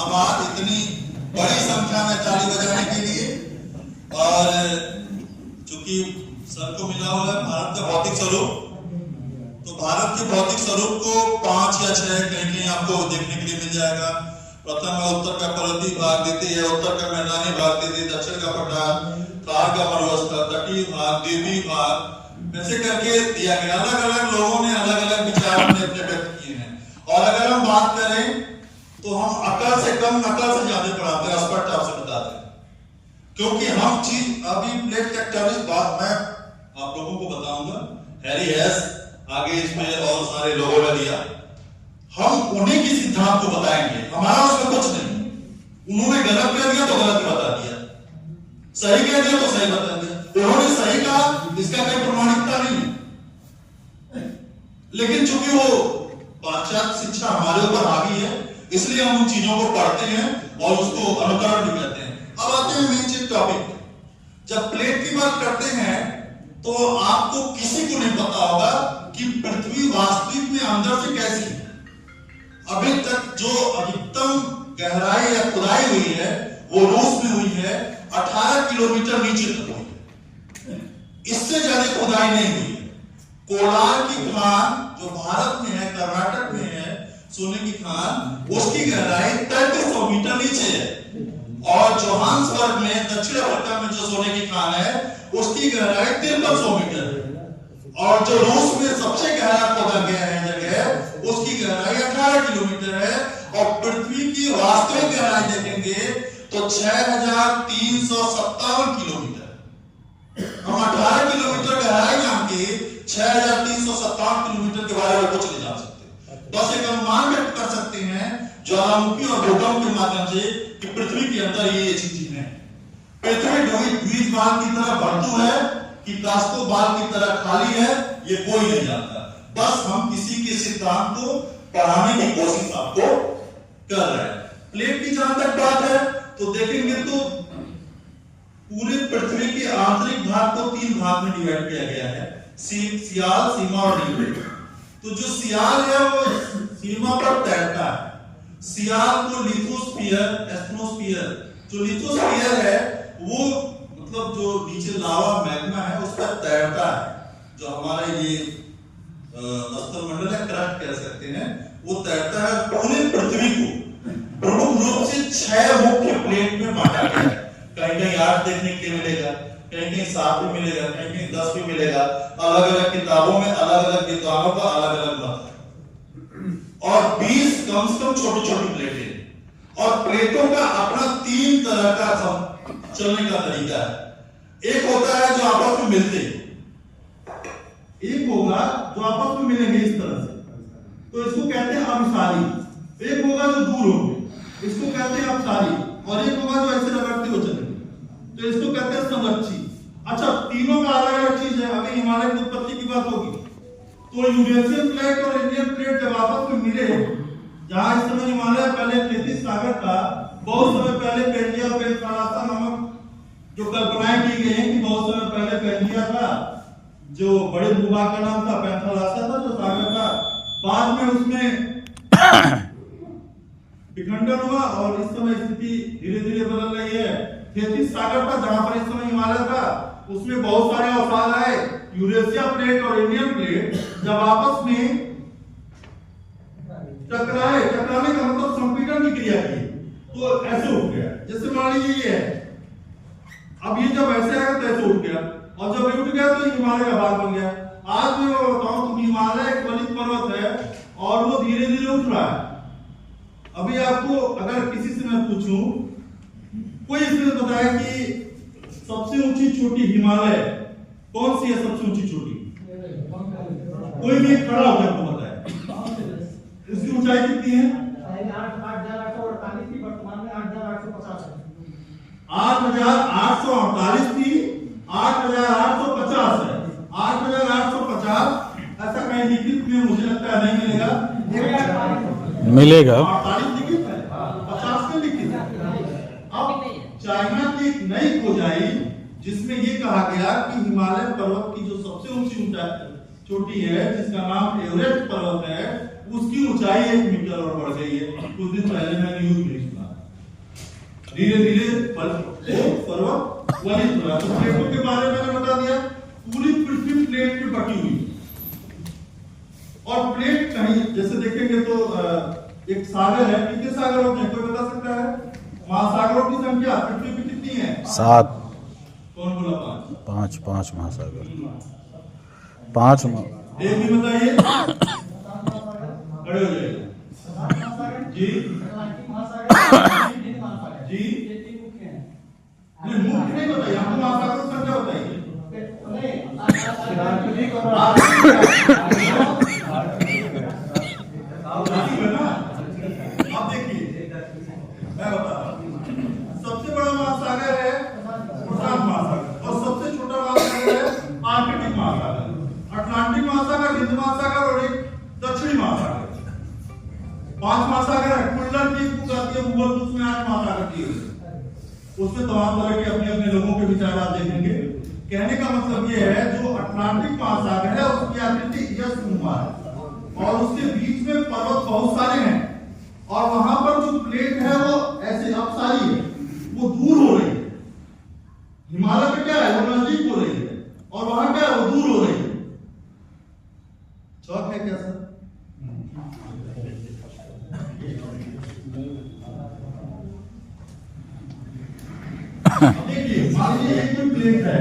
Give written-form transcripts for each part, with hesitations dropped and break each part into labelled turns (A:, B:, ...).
A: आभार इतनी बड़ी संख्या में ताली बजाने के लिए। और चूंकि सर को मिला हुआ है भारत का भौतिक स्वरूप, तो भारत के भौतिक स्वरूप को 5 या 6 कहीं आपको देखने के लिए मिल जाएगा। प्रथम है उत्तर का पर्वतीय भाग, द्वितीय है उत्तर का मैदानी भाग, तृतीय दक्षिण का पठार, थार का मरुस्थल, तटीय भाग, द्वीपीय भाग, ऐसे करके दिया गया। अलग अलग लोगों ने अलग अलग विचार अपने व्यक्त किए हैं। और अगर हम बात करें तो हम अकल से कम नकल से ज्यादा पढ़ाते हैं, स्पष्ट आपसे बताते हैं, क्योंकि हम चीज अभी प्लेट टेक्टोनिक बात मैं आप लोगों को बताऊंगा। हैरी हैस आगे इसमें और सारे लोगों ने दिया, हम उन्हीं की सिद्धांत को बताएंगे, हमारा उसमें कुछ नहीं। उन्होंने गलत कह दिया तो गलत बता दिया, सही कह दिया तो सही बता दिया। उन्होंने सही कहा, इसका कोई प्रमाणिकता नहीं है, लेकिन चूंकि वो पाश्चात्य शिक्षा हमारे ऊपर हावी है, इसलिए हम उन चीजों को पढ़ते हैं और उसको अनुकरण भी करते हैं। अब आते हैं मेन चीज टॉपिक। जब प्लेट की बात करते हैं तो आपको किसी को नहीं पता होगा कि पृथ्वी वास्तविक में अंदर से कैसी है। अभी तक जो अधिकतम गहराई या खुदाई हुई है वो रूस में हुई है, 18 किलोमीटर नीचे तक हुई है, इससे ज्यादा खुदाई नहीं हुई है। कोलार की खान जो भारत में है, कर्नाटक में है, सोने की खान, उसकी गहराई 3300 मीटर नीचे है। और जोहान्सबर्ग में दक्षिण अफ्रीका में जो सोने की खान है उसकी गहराई 5300 मीटर है। और जो रूस में सबसे गहरा खोदा गया है जगह, उसकी गहराई 18 किलोमीटर है। और पृथ्वी की वास्तविक गहराई देखेंगे तो 6357 किलोमीटर। हम 18 किलोमीटर गहराई जान के 6357 किलोमीटर के बारे में कुछ नहीं जान सकते। बस एक अनुमान व्यक्त कर सकते हैं ज्वालामुखी और भूकंप के माध्यम से कि पृथ्वी के अंदर ये चीजें हैं। पृथ्वी द्वीप बाल की तरह भरतू है कि कास्को बाल की तरह खाली है, ये कोई नहीं जानता। बस हम किसी के सिद्धांत को पढ़ाने की कोशिश आपको कर रहे हैं। प्लेट की जहां तक बात है तो देखेंगे तो पूरे पृथ्वी के आंतरिक भाग को 3 भाग में डिवाइड किया गया है, सियाल, सीमा और नील। तो जो सियाल है वो सीमा पर तैरता है। सियाल को लिथोस्फीयर, एस्ट्रोस्फीयर, जो लिथोस्फीयर है वो मतलब जो नीचे लावा मैग्मा है उस पर तैरता है। जो हमारे ये स्थलमंडल है, क्रस्ट कह सकते हैं, वो तैरता है। पूरे पृथ्वी को प्रमुख रूप से 6 मुख्य प्लेट में बांटा गया है। कहीं कहीं 8 देखने के लिए मिलेगा, कहीं कहीं 7 भी मिलेगा, कहीं कहीं 10 भी मिलेगा। अलग अलग किताबों में अलग अलग विद्वानों का अलग अलग मत है। और 20 कम से कम छोटी छोटी प्लेटें। और प्लेटों का अपना 3 तरह का चलने का तरीका है। एक होता है जो आपस में मिलते, एक होगा जो आपस में मिलेंगे इस तरह से, तो इसको कहते हैं अभिसारी। एक होगा जो दूर होंगे, इसको कहते हैं अपसारी। और एक होगा जो ऐसे रगड़ते हो चलेंगे, तो इसको कहते हैं समरची। अच्छा, तीनों का अलग अलग चीज है। अगर हिमालय की उत्पत्ति की बात होगी तो यूरेशियन प्लेट और इंडियन प्लेट जब आपस में मिले, जहां इस समय हिमालय पहले तैतीस सागर था, बहुत समय पहले पेंजिया और पेंथालासा नामक जो कल्पनाएं की गई हैं कि बहुत समय पहले पेंजिया था, जो बड़े भूभाग का नाम था, पेंथालासा था जो सागर था, बाद में उसमें विखंडन हुआ और इस समय स्थिति धीरे धीरे बदल रही है। तैतीस सागर था जहां पर इस समय हिमालय था, उसमें बहुत सारे अवसाद आए। यूरेशिया प्लेट और इंडियन प्लेट जब आपस में टकराए, टकराने का मतलब संपीड़न की क्रिया की, तो ऐसे उठ गया। जैसे मान लीजिए ये है, अब ये जब ऐसे आएगा तो ऐसे उठ गया, और जब ये उठ गया तो हिमालय का भाग बन गया। आज मैं बताऊं तो हिमालय एक वलित पर्वत है और वो धीरे धीरे उठ रहा है। अभी आपको अगर किसी से मैं पूछूं, कोई इसमें बताया कि सबसे ऊंची चोटी हिमालय कौन सी है? सबसे ऊंची चोटी कोई भी खड़ा होकर आपको बताए इसकी ऊंचाई कितनी है?
B: 8,848 थी, वर्तमान में 8,850 है।
A: 8,848 थी, 8,850 है। 8,850 ऐसा कहीं लिखित में मुझे लगता है नहीं मिलेगा।
C: मिलेगा
A: 48 लिखित है, 50 में लिखित है। अब चाइना की एक नई खोज आई जिसमें ये कहा गया कि हिमालय पर्वत की जो सबसे ऊंची चोटी है, जिसका नाम एवरेस्ट पर्वत है, उसकी ऊंचाई 1 मीटर और बढ़ गई है। कुछ दिन पहले मैंने न्यूज में सुना। धीरे धीरे पर्वत वलित हो रहा है। तो प्लेटों के बारे में मैंने बता दिया, पूरी पृथ्वी प्लेट में बटी हुई है। और प्लेट कहीं जैसे देखेंगे तो एक सागर है, कितने सागर होते हैं कोई बता सकता है? महासागरों की संख्या पृथ्वी पे कितनी है?
C: 7।
A: कौन बोला?
C: 5 महासागर। 5
A: एक भी बताइए, खड़े हो जाइए जी। जी नहीं, मुख्य नहीं बताइए, हमको महासागरों की संख्या बताइए। आप देखिए, मैं बता रहा हूं, सबसे बड़ा महासागर है प्रशांत महासागर और सबसे छोटा महासागर है आर्कटिक महासागर। अटलांटिक महासागर, हिंद महासागर और एक दक्षिणी महासागर। 5 महासागर है। कुल्लर की बुक आती है गूगल बुक्स में, 8 महासागर की है। उसमें तमाम तरह के अपने अपने लोगों के विचार आप देखेंगे। कहने का मतलब ये है, जो अटलांटिक महासागर है उसकी आकृति यशनुमा है और उसके बीच में पर्वत बहुत सारे हैं और वहां पर जो प्लेट है वो ऐसे अपसारी है, वो दूर हो रही है। हिमालय पे क्या है, वो नजदीक हो रही है और वहां क्या है, वो दूर हो रही है। शौक है क्या सर? देखिए, मान लीजिए एक कोई प्लेट है,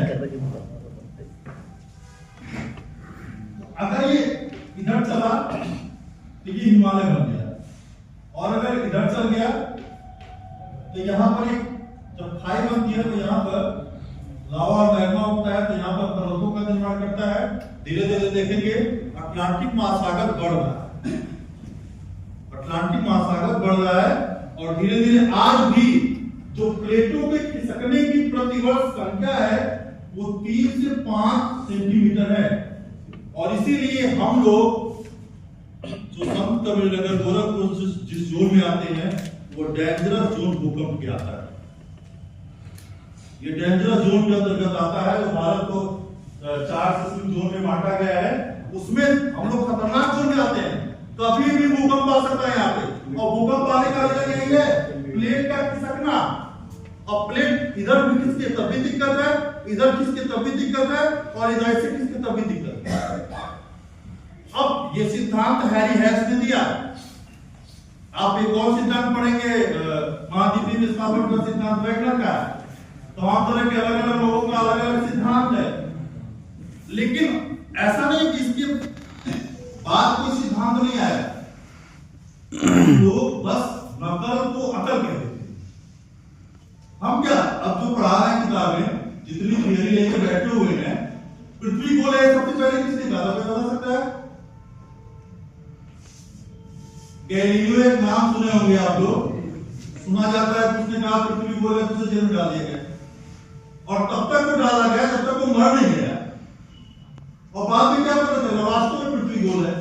A: अगर ये इधर चला तो ये हिमालय बन गया, और अगर इधर चल गया तो यहाँ पर एक जब खाई बनती है तो यहाँ पर लावा और मैग्मा होता है, तो यहाँ पर पर्वतों का निर्माण करता है। धीरे धीरे देखेंगे अटलांटिक महासागर बढ़ रहा है, अटलांटिक महासागर बढ़ रहा है और धीरे धीरे आज भी जो प्लेटों के खिसकने की प्रतिवर्ष संख्या है वो 3 से 5 सेंटीमीटर है। और इसीलिए हम लोग जो संत कबीरनगर गोरखपुर जिस जोन में आते हैं वो डेंजरस जोन भूकंप के आता है। ये डेंजरस जोन के अंतर्गत आता है, जो भारत को 4 सिस्मिक जोन में बांटा गया है। उसमें हम लोग खतरनाक जोन में आते हैं, कभी भी भूकंप आ सकता है यहाँ पे। और भूकंप आने का रीजन यही है, प्लेट का खिसकना। अब प्लेट इधर भी खिसके तब भी दिक्कत है, इधर खिसके तब भी दिक्कत है और इधर से खिसके तब भी दिक्कत है। अब ये सिद्धांत हैरी हैस ने दिया। आप एक और सिद्धांत पढ़ेंगे, महाद्वीपीय विस्थापन का सिद्धांत वैगनर का। तमाम तरह के अलग अलग लोगों का अलग अलग सिद्धांत है, लेकिन ऐसा नहीं कि इसके बाद कोई सिद्धांत नहीं आया। लोग बस नकल को अकल कहते हैं। हम क्या अब जो पढ़ा रहे हैं किताबें, जितनी थियरी लेकर बैठे हुए हैं, पृथ्वी गोल है सबसे पहले किसने कहा था, कोई बता सकता है? गैलीलियो एक नाम सुने होंगे आप लोग, सुना जाता है उसने कहा पृथ्वी गोल है, तो उसे जेल में डाल दिया गया और तब तक वो डाला गया जब तक वो मर नहीं गया। और बाद में क्या पता चला, वास्तव में पृथ्वी गोल है।